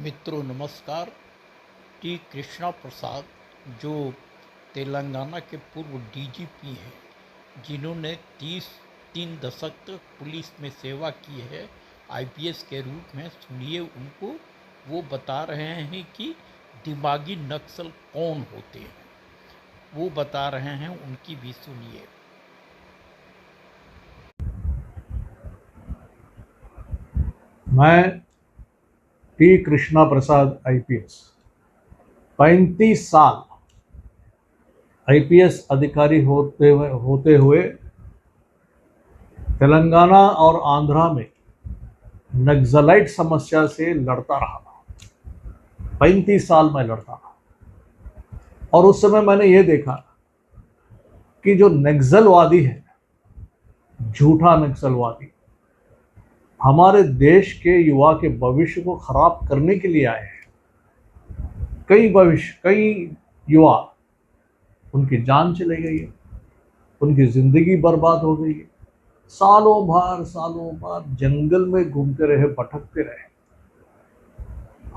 मित्रों नमस्कार। टी कृष्णा प्रसाद जो तेलंगाना के पूर्व डीजीपी हैं, जिन्होंने 3 दशक तक पुलिस में सेवा की है आईपीएस के रूप में, सुनिए उनको। वो बता रहे हैं कि दिमागी नक्सल कौन होते हैं, वो बता रहे हैं, उनकी भी सुनिए। मैं टी कृष्णा प्रसाद आईपीएस 35 साल आईपीएस अधिकारी होते हुए तेलंगाना और आंध्रा में नक्सलाइट समस्या से लड़ता रहा। 35 साल मैं लड़ता रहा और उस समय मैंने ये देखा कि जो नक्सलवादी है, झूठा नक्सलवादी, हमारे देश के युवा के भविष्य को खराब करने के लिए आए हैं। कई युवा, उनकी जान चली गई है, उनकी जिंदगी बर्बाद हो गई है। सालों भर जंगल में घूमते रहे, भटकते रहे।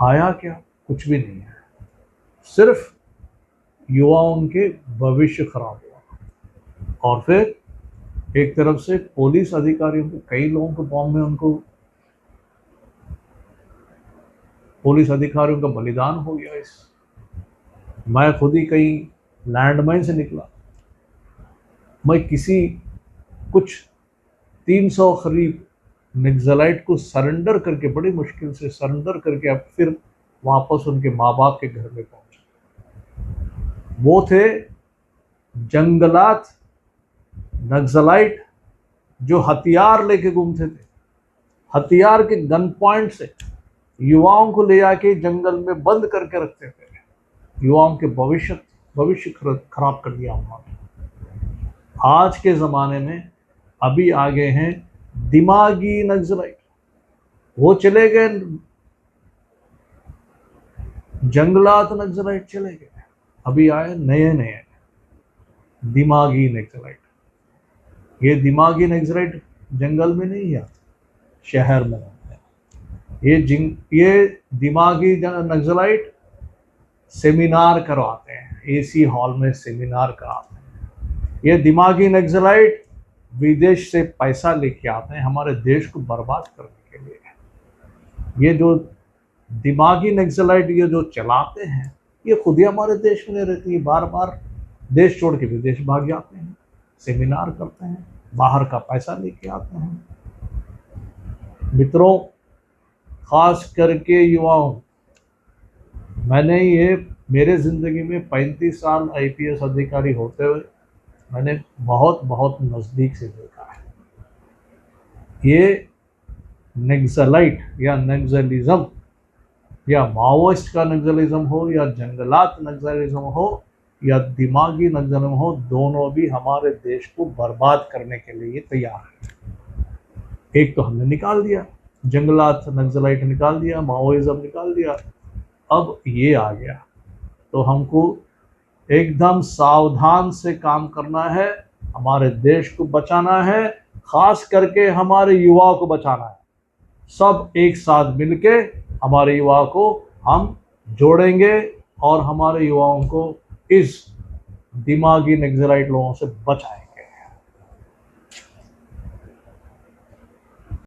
आया क्या? कुछ भी नहीं है। सिर्फ युवाओं के भविष्य खराब हुआ। और फिर एक तरफ से पुलिस अधिकारियों को, कई लोगों के बॉम्ब में उनको, पुलिस अधिकारियों का बलिदान हो गया। मैं खुद ही कहीं लैंडमाइन से निकला। मैं कुछ 300 करीब नक्सलाइट को सरेंडर करके, बड़ी मुश्किल से सरेंडर करके, अब फिर वापस उनके माँ बाप के घर में पहुंचे। वो थे जंगलात नक्सलाइट जो हथियार लेके घूमते थे। हथियार के गन पॉइंट से युवाओं को ले आके जंगल में बंद करके रखते थे। युवाओं के भविष्य खराब कर दिया उन्होंने। आज के ज़माने में अभी आ गए हैं दिमागी नक्सलाइट। वो चले गए, जंगलात नक्सलाइट चले गए। अभी आए नए दिमागी नक्सलाइट। ये दिमागी नक्सलाइट जंगल में नहीं आते, शहर में रहते हैं। ये दिमागी नक्सलाइट सेमिनार करवाते हैं, एसी हॉल में सेमिनार कराते हैं। ये दिमागी नक्सलाइट विदेश से पैसा लेके आते हैं हमारे देश को बर्बाद करने के लिए। ये जो दिमागी नक्सलाइट ये जो चलाते हैं, ये खुद ही हमारे देश में रहती है। बार बार देश छोड़ के विदेश भाग जाते हैं, सेमिनार करते हैं, बाहर का पैसा लेके आते हैं। मित्रों, खास करके युवाओं, मैंने ये मेरे ज़िंदगी में 35 साल आईपीएस अधिकारी होते हुए मैंने बहुत नज़दीक से देखा है। ये नक्सलाइट या नक्सलिज्म, या माओइस्ट का नक्सलिज्म हो, या जंगलात नक्सलिज्म हो, या दिमागी नक्सलिज्म हो, दोनों भी हमारे देश को बर्बाद करने के लिए तैयार है। एक तो हमने निकाल दिया, जंगलात नक्सलाइट निकाल दिया, माओइज्म निकाल दिया, अब ये आ गया। तो हमको एकदम सावधान से काम करना है, हमारे देश को बचाना है, खास करके हमारे युवाओं को बचाना है। सब एक साथ मिलके हमारे युवाओं को हम जोड़ेंगे और हमारे युवाओं को इस दिमागी नक्सलाइट लोगों से बचाएंगे।